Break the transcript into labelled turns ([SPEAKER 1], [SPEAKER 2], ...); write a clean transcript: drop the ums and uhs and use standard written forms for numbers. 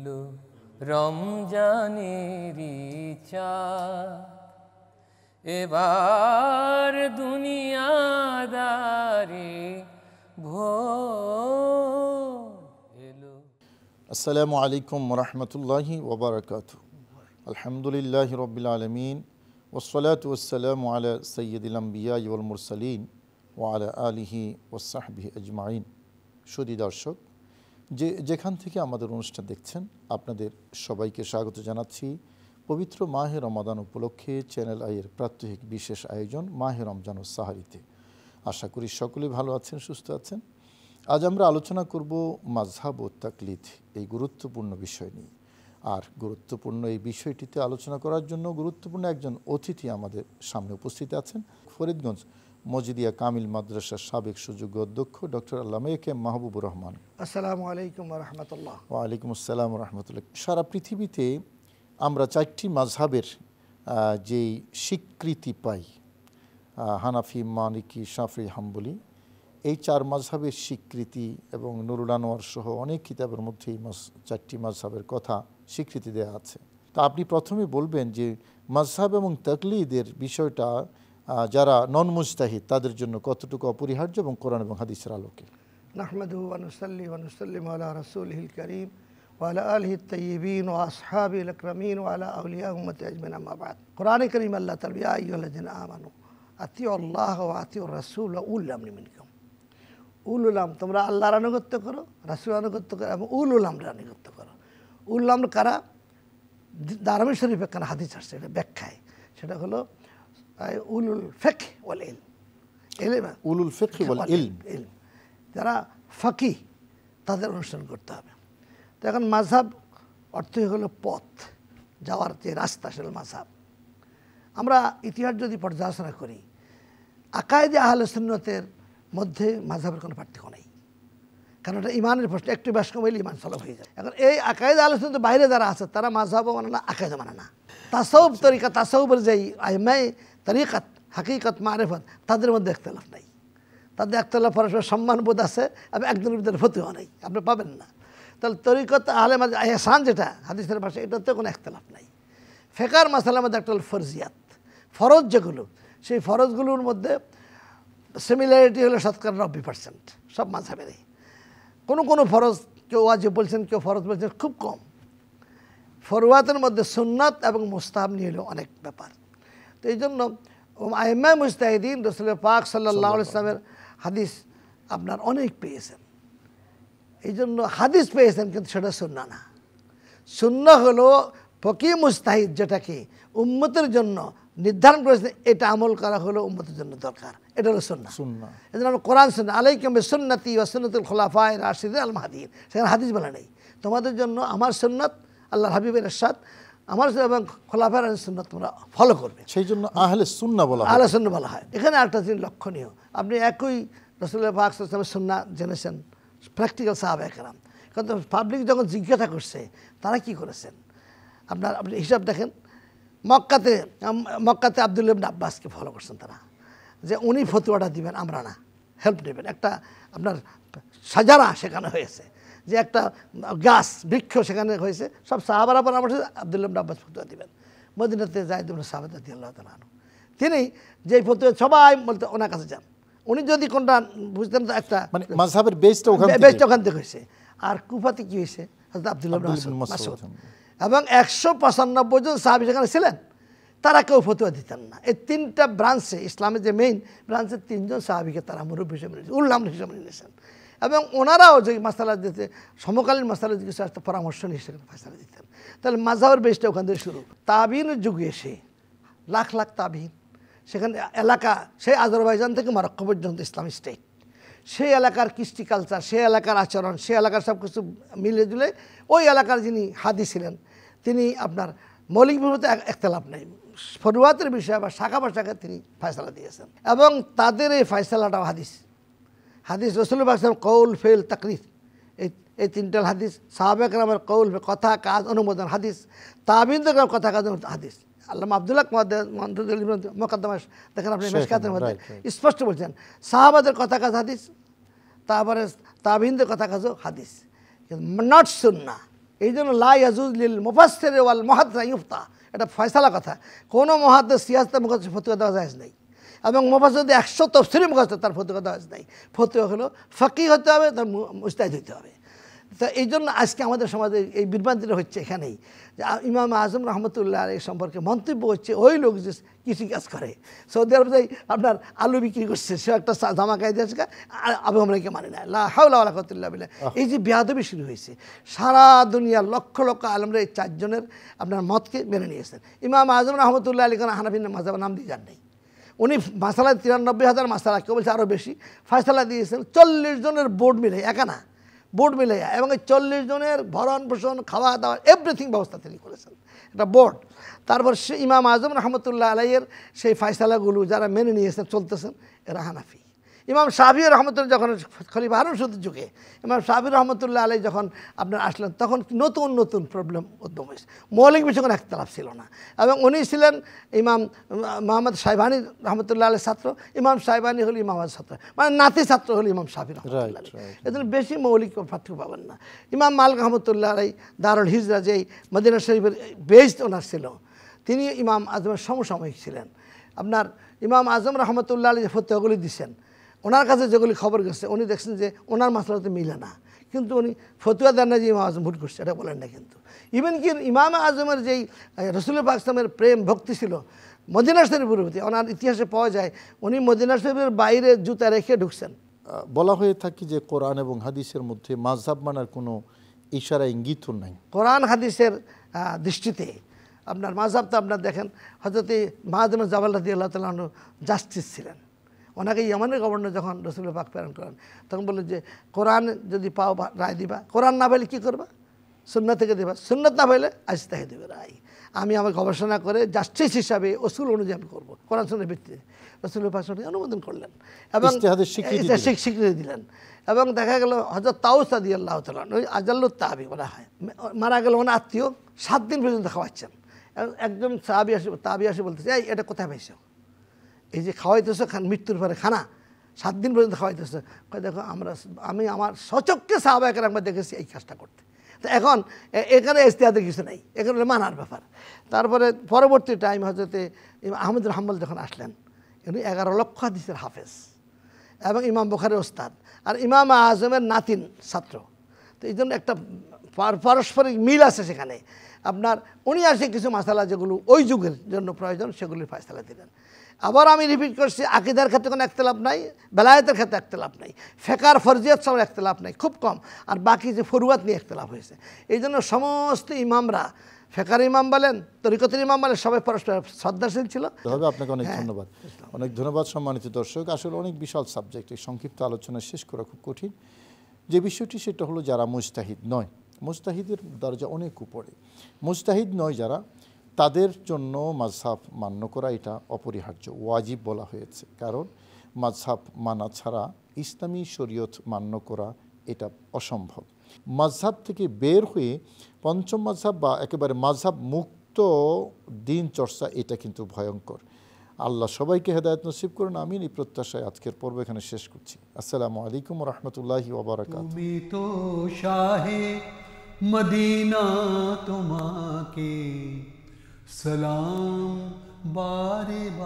[SPEAKER 1] এলো রমজানেরই চাঁদ, এবার দুনিয়াদারি ভোর এলো।
[SPEAKER 2] আসসালামু আলাইকুম ওরহমতুল্লাহি ওবরাকাতুহু। আলহামদুলিল্লাহি রব্বিল আলমিন, ওসসালাতু ওয়াসসালামু আলা সাইয়্যিদিল আম্বিয়া ওয়াল মুরসালিন ওয়া আলা আলিহি ওয়াসসাহবিহি আজমাইন। সুধী দর্শক, যেখান থেকে আমাদের অনুষ্ঠান দেখছেন, আপনাদের সবাইকে স্বাগত জানাচ্ছি পবিত্র মাহে রমাদান উপলক্ষে চ্যানেল আইয়ের প্রাত্যহিক বিশেষ আয়োজন মাহে রমজান ও সাহারিতে। আশা করি সকলেই ভালো আছেন, সুস্থ আছেন। আজ আমরা আলোচনা করব মাযহাব ও তাকলিদ, এই গুরুত্বপূর্ণ বিষয় নিয়ে। আর গুরুত্বপূর্ণ এই বিষয়টিতে আলোচনা করার জন্য গুরুত্বপূর্ণ একজন অতিথি আমাদের সামনে উপস্থিত আছেন। ফরিদগঞ্জ মজিদিয়া কামিল মাদ্রাসার সাবেক সুযোগ্য অধ্যক্ষ ডক্টর আল্লামা এ কে এম মাহবুবুর রহমান।
[SPEAKER 3] আসসালামু আলাইকুম ওয়া রাহমাতুল্লাহ।
[SPEAKER 2] ওয়া আলাইকুম আসসালাম ওয়া রাহমাতুল্লাহ। সারা পৃথিবীতে আমরা চারটি মাযহাবের যেই স্বীকৃতি পাই, হানাফি, মালিকি, শাফিঈ, হাম্বলি, এই চার মাযহাবের স্বীকৃতি এবং নুরুল আনোয়ার সহ অনেক কিতাবের মধ্যে এই চারটি মাযহাবের কথা স্বীকৃতি দেওয়া আছে। তা আপনি প্রথমে বলবেন যে মাযহাব এবং তাকলিদের বিষয়টা যারা নন মুজতাহিদ তাদের জন্য কতটুকু অপরিহার্য এবং কোরআন এবং হাদিসের আলোকে।
[SPEAKER 3] নাহমাদুহু ওয়া নুসাল্লি ওয়া নুসাল্লিমু আলা রাসূলিহিল কারীম ওয়া আলা আলিহিত তাইয়্যিবিন ওয়া আসহাবিল আকরামিন ওয়া আলা আউলিয়া উম্মতি আজমাইন, আম্মা বা'দ। কোরআনে কারীম আল্লাহ তাআলা ইয়া আইয়ুহাল্লাযিনা আমানু আতিউল্লাহ ওয়া আতিউর রাসূল ওয়া উলিল আমরি মিনকুম। উলুল আমর, তোমরা আল্লাহর আনুগত্য করো, রাসূলের আনুগত্য করো এবং উলুল আমরের আনুগত্য করো। উলুল আমর কারা? দারমি শরীফে কারা হাদিস আসছে এটা ব্যাখ্যায়, সেটা হলো উলুল ফিকহ ওয়াল ইলম।
[SPEAKER 2] উলুল ফিকহ ওয়াল ইলম,
[SPEAKER 3] যারা ফাকিহ তাদের অনুসরণ করতে হবে। তো এখন মাযহাব অর্থই হলো পথ, যাওয়ার যে রাস্তা, সেটা মাযহাব। আমরা ইতিহাস যদি পর্যালোচনা করি, আকায়েদে আহলে সুন্নতের মধ্যে মাযহাবের কোনো পার্থক্য নেই, কারণ এটা ইমানের প্রশ্ন। একটু ব্যাস কমাইলে ইমান সলভ হয়ে যায়। এখন এই আকায়েদে আহলে সুন্নতের বাইরে যারা আছে তারা মাযহাবও মানে না, আকায়েদও মানে না। তাসাউফ তরিকা, তাসাউফের যেই আইমায়ে তরিকাত, হাকিকত, মারিফত, তাদের মধ্যে ইখতিলাফ নাই। তাদের ইখতিলাফ পরস্পর সম্মানবোধ আছে এবং একজনের ভিতরে ফতোয়া নেই, আপনি পাবেন না। তাহলে তরিকত আহলে ইহসান যেটা হাদিসের ভাষা, এটাতে কোনো ইখতিলাফ নাই। ফিকহের মাসালার মধ্যে একটা হল ফরজিয়াত, ফরজ যেগুলো, সেই ফরজগুলোর মধ্যে সিমিলারিটি হলো শতকরা 90% সব মাযহাবেরই। কোনো ফরজ কেউ ওয়াজিব বলছেন, কেউ ফরজ বলছেন, খুব কম। ফরওয়াতের মধ্যে সুন্নাত এবং মুস্তাহাব নিয়ে হলো অনেক ব্যাপার। তো এই জন্য আইম্মায়ে মুজতাহিদিন রাসূল পাক সাল্লাল্লাহু আলাইহি ওয়াসাল্লামের হাদিস আপনার অনেক পেয়েছেন। এই জন্য হাদিস পেয়েছেন, কিন্তু সেটা সুন্নাহ না। সুন্নাহ হলো ফকিহ মুজতাহিদ যেটাকে উম্মতের জন্য নির্ধারণ করেছে, এটা আমল করা হলো উম্মতের জন্য দরকার, এটা হলো সুন্নাহ। এই জন্য আমরা কোরআন সুন্নাহ, আলাইকুম বিসুন্নতি ওয়া সুন্নাতুল খুলাফায়ে রাশিদিন আল মাহদিয়িন, সেখানে হাদিস বলা নেই। তোমাদের জন্য আমার সুন্নাত, আল্লাহর হাবিবের ইরশাদ, আমার এবং খোলাফায়ে রাশিদিন সুন্নাত তোমরা ফলো করবে, সেই জন্য আহলে সুন্নাহ বলা হয়। আহলে সুন্নাহ বলা হয়। এখানে একটা জিনিস লক্ষণীয়, আপনি একই রাসূলুল্লাহ পাক সাল্লাল্লাহু আলাইহি ওয়াসাল্লামের সুন্নাহ জেনেছেন, প্র্যাকটিক্যাল সাহাবায়ে কেরাম, কিন্তু পাবলিক যখন জিজ্ঞাসা করছে তারা কি করেছেন, আপনি হিসাব দেখেন। মক্কাতে আব্দুল্লাহ ইবনে আব্বাসকে ফলো করছেন তারা, যে উনি ফতোয়াটা দিবেন, আমরা না, হেল্প নেবেন। একটা আপনার সাজারা সেখানে হয়েছে, যে একটা গাছ বৃক্ষ সেখানে হয়েছে, সব সাহাবারা পরামর্শ আব্দুল্লাহ ইবনে আব্বাস ফতোয়া দিবেন। মদিনাতে যায়েদ ইবনে সাবিত রাদিয়াল্লাহু তাআলা আনহু, তিনি যেই ফতোয়া সবাই বলতে ওনার কাছে যান, উনি যদি কোনটা বুঝতেন, তো একটা মানে মাযহাবের বেসটা ওখান থেকে হয়েছে। আর কুফাতে কি হয়েছে, হযরত আব্দুল্লাহ ইবনে মাসউদ এবং 195 জন সাহাবী সেখানে ছিলেন, তারা কেউ ফতোয়া দিতেন না। এই তিনটা ব্রাঞ্চে, ইসলামের যে মেইন ব্রাঞ্চে, 3 জন সাহাবীকে তারা মুরব্বী হিসেবে নিয়েছেন, উল্লাম হিসেবে নিয়েছেন। এবং ওনারাও যে মাসালা দিতে, সমকালীন মাসালা কিছু একটা পরামর্শ নিয়ে সেখানে ফয়সালা দিতেন। তাহলে মাযহাবের বেসটা ওখান থেকে শুরু। তাবিনের যুগে এসে লাখ লাখ তাবিন, সেখানে এলাকা, সেই আজারবাইজান থেকে মরক্কো পর্যন্ত ইসলামিক স্টেট, সেই এলাকার কৃষ্টি কালচার, সেই এলাকার আচরণ, সেই এলাকার সব কিছু মিলে জুলে ওই এলাকার যিনি হাদি ছিলেন, তিনি আপনার মৌলিক বিষয়তে ইখতিলাফ নেই, ফরওয়াতের বিষয়ে বা শাখা প্রশাখায় তিনি ফয়সালা দিয়েছেন। এবং তাদের এই ফয়সালাটাও হাদিস, রাসূলুল্লাহ সাল্লাল্লাহু আলাইহি ওয়াসাল্লাম কওল, ফেল, তাকরির, এই তিনটা হাদিস। সাহাবায়ে কেরামের কওল, কথা, কাজ, অনুমোদন হাদিস। তাবিনদের কথা, কাজ, হাদিস। আল্লামা আব্দুল্লাহ মুকদ্দমাস দেখেন আপনি মিশকাতের মধ্যে স্পষ্ট বলছেন, সাহাবাদের কথা, কাজ, হাদিস, তারপরে তাবিনদের কথা, কাজও হাদিস, নট সুন্নাহ। এই জন্য লা ইয়াজুজ লিল মুফাসসির ওয়াল মুহাদ্দিস ইফতা, এটা ফয়সালা কথা। কোনো মুহাদ্দিস সিয়াসতে মুখস্থ ফতোয়া দেওয়া জায়েজ নেই, এবং মুফাসসির যদি 100 তাফসীর মুখস্থ তার ফতোয়া দেওয়া জায়েজ নেই। ফতোয়া হলো ফাকিহ হতে হবে, তার মুজতাহিদ হতে হবে। তো এই জন্য আজকে আমাদের সমাজে এই বিভ্রান্তিটা হচ্ছে এখানেই, যে ইমাম আজম রহমতুল্লাহ আলাইহি সম্পর্কে মন্তব্য হচ্ছে ওই লোক যে কৃষি কাজ করে, সৌদি আরবে আপনার আলু বিক্রি করছে, সে একটা জামা গায়ে দিয়েছে, আবু আমরাকে মানে না, লা হাওলা ওয়ালা কুওয়াতা ইল্লা বিল্লাহ। এই যে বেয়াদবি শুরু হয়েছে, সারা দুনিয়ার লক্ষ লক্ষ আলেমরা এই 4 জনের আপনার মতকে মেনে নিয়েছেন। ইমাম আজম রহমতুল্লাহ আলাইহি কোনো হানাফি মাযহাবের নাম দিয়ে যান নাই, উনি মাসালা 93,000 মাসালা, কেউ বলছে আরও বেশি ফয়সালা দিয়েছেন 40 জনের বোর্ড মিলে, একা না বোর্ড মিলাইয়া, এবং এই 40 জনের ভরণ পোষণ খাওয়া দাওয়া এভরিথিং ব্যবস্থা তিনি করেছেন, এটা বোর্ড। তারপর সে ইমাম আজম রহমতুল্লাহ আলাইয়ের সেই ফয়সালাগুলো যারা মেনে নিয়েছেন চলতেছেন, এরা হানাফি। ইমাম শাফি রহমতুল্লাহ যখন খলিফা হারুন রশিদের যুগে ইমাম শাফি রহমতুল্লাহ আলাই যখন আপনার আসলেন, তখন নতুন নতুন প্রবলেম উদ্যম হয়েছে, মৌলিক বিষয়ে কোনো একতলাফ ছিল না। এবং উনি ছিলেন ইমাম মোহাম্মদ সাইবানি রহমতুল্লাহ আলের ছাত্র, ইমাম সাইবানি হল ইমাম ছাত্র, মানে নাতি ছাত্র হল ইমাম শাফি রহমতুল্লাহ আলাই। এজন্য বেশি মৌলিক পার্থক্য পাবেন না। ইমাম মালিক রহমতুল্লাহ আলাই দারুল হিজরা, যেই মদিনা শরীফের বেস্ট ওনার ছিল, তিনি ইমাম আজমের সমসাময়িক ছিলেন। আপনার ইমাম আজম রহমতুল্লাহ আলাই যে ফতোয়াগুলি দিচ্ছেন, ওনার কাছে যেগুলি খবর গেছে, উনি দেখছেন যে ওনার মাসলাতে মিলে না, কিন্তু উনি ফতুয়া দেন না যে ইমাম আজম ভুল করছে, এটা বলেন না। কিন্তু ইভেন কি ইমাম আজমের যেই রসুল পাক সাল্লামের প্রেম ভক্তি ছিল মদিনা শরীফের প্রতি, ওনার ইতিহাসে পাওয়া যায় উনি মদিনা শরীফের বাইরে জুতা রেখে ঢুকছেন।
[SPEAKER 2] বলা হয়ে থাকে যে কোরআন এবং হাদিসের মধ্যে মাযহাব মানার কোনো ইশারা ইঙ্গিত নাই।
[SPEAKER 3] কোরআন হাদিসের দৃষ্টিতে আপনার মাযহাব তো আপনার দেখেন, হযরত মুআয ইবনে জাবাল রাদিয়াল্লাহু তাআলা আনহু জাস্টিস ছিলেন, ওনাকে ইয়ামানের গভর্নর যখন রসুল পাক প্রেরণ করেন, তখন বললেন যে কোরআন যদি পাও রায় দিবা, কোরআন না পাইলে কী করবা, সুন্নাত থেকে দেবা, সুন্নাত না পাইলে আজতাহে দেবে রায়। আমি আমার গবেষণা করে জাস্টিস হিসাবে উসুল অনুযায়ী আমি করবো, কোরআন সুন্নাহর ভিত্তিতে। রসুল পাক অনুমোদন করলেন এবং স্বীকৃতি দিলেন। এবং দেখা গেল হযরত তাউস রাদিয়াল্লাহু তাআলা ওই আজাল্লুত তাবি বলা হয়, মারা গেল ওনার আত্মীয়, 7 দিন পর্যন্ত খাওয়াচ্ছেন। একজন তাবি আসে বলতেছে, এই এটা কোথায় পাইছো, এই যে খাওয়াইতেছো মৃত্যুর পরে খানা 7 দিন পর্যন্ত খাওয়াইতেছে। দেখো আমি আমার সচক্ষে সাহাবা একরাম দেখেছি এই কাজটা করতে। তো এখন এখানে ইজতিহাদের কিছু নেই, এখানে মানার ব্যাপার। তারপরে পরবর্তী টাইম হজরতে আহমদুল হাম্বল যখন আসলেন, উনি 11 লক্ষ হাদিসের হাফেজ এবং ইমাম বুখারীর ওস্তাদ, আর ইমাম আজমের নাতিন ছাত্র। তো এই জন্য একটা পারস্পরিক মিল আছে সেখানে। আপনার উনি আসে কিছু মাসালা যেগুলো ওই যুগের জন্য প্রয়োজন, সেগুলির ফয়সালা দিলেন। আবার আমি রিপিট করছি, আকিদার ক্ষেত্রে কোনো একতলাফ নাই, বেলায়েতের ক্ষেত্রে একতলাফ নাই, ফেকার ফরজিয়াত সব একতলাফ নাই, খুব কম। আর বাকি যে ফরুয়াত নিয়ে একতলাফ হয়েছে। এই জন্য সমস্ত ইমামরা, ফেকার ইমাম বলেন, তরিকতের ইমাম বলেন, সবাই পরস্পর শ্রদ্ধাশীল ছিল।
[SPEAKER 2] আপনাকে অনেক ধন্যবাদ। অনেক ধন্যবাদ সম্মানিত দর্শক। আসলে অনেক বিশাল সাবজেক্ট, এই সংক্ষিপ্ত আলোচনা শেষ করা খুব কঠিন। যে বিষয়টি সেটা হলো যারা মুজতাহিদ নয়, মুজতাহিদের দরজা অনেক উপরে, মুজতাহিদ নয় যারা, তাদের জন্য মাযহাব মান্য করা এটা অপরিহার্য, ওয়াজিব বলা হয়েছে। কারণ মাযহাব মানা ছাড়া ইসলামী শরীয়ত মান্য করা এটা অসম্ভব। মাযহাব থেকে বের হয়ে পঞ্চম মাযহাব বা একেবারে মাযহাব মুক্ত দিন চর্চা, এটা কিন্তু ভয়ঙ্কর। আল্লাহ সবাইকে হেদায়েত নসিব করুন, আমিন। এই প্রত্যাশায় আজকের পর্ব এখানে শেষ করছি। আসসালামু আলাইকুম ওয়া রাহমাতুল্লাহি ওয়া বারাকাতুহু।
[SPEAKER 4] তুমি তো শাহে মদিনা, তোমাকে সালাম বারে বারে।